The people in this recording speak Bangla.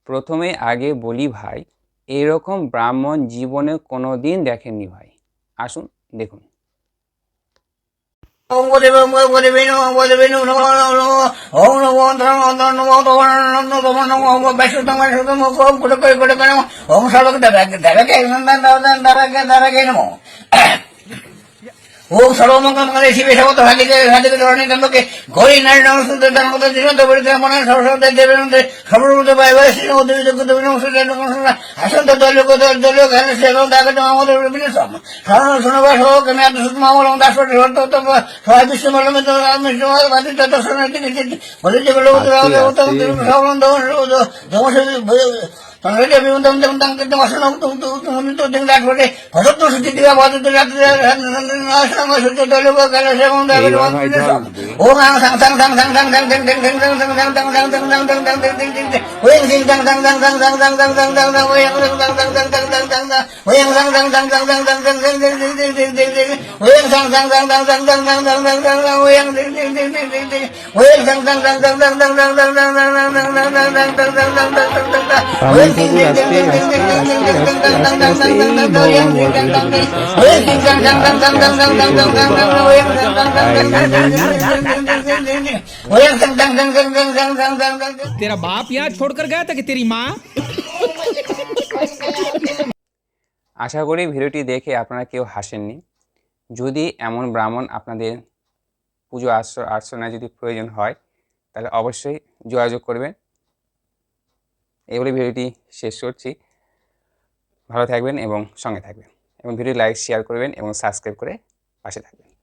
প্রথমে আগে বলি ভাই, এরকম ব্রাহ্মণ জীবনে কোনোদিন দেখেননি ভাই। আসুন দেখুন। ওম সর্বমঙ্গলমঙ্গলে শিবে সর্বত ভাগিতে ভাগিতে ধরণী তম্বকে গৌরী নারী নমস্তে ধর্মত জীবন্ত পরিতে মনে সরস্বতী দেবেন্দ্রে সর্বভূত বায়ু শ্রী উদ্ভিদ আসন্ত দলীয় দলীয় জ্ঞান সেবন তাকে আমাদের বিভিন্ন শোনবাস হোক আমি এত সুতমা বললাম দাসপতি সবাই বিষ্ণুমলমিত বাদিত দর্শনের বলে যে বলে উত্তম तेरा बाप यहाँ छोड़कर गया था कि तेरी माँ? আশা করি ভিডিওটি দেখে আপনারা কেউ হাসেননি। যদি এমন ব্রাহ্মণ আপনাদের পুজো আর্চনায় যদি প্রয়োজন হয় তাহলে অবশ্যই যোগাযোগ করবেন। এই বলে ভিডিওটি শেষ করছি। ভালো থাকবেন এবং সঙ্গে থাকবেন, এবং ভিডিও লাইক শেয়ার করবেন এবং সাবস্ক্রাইব করে পাশে থাকবেন।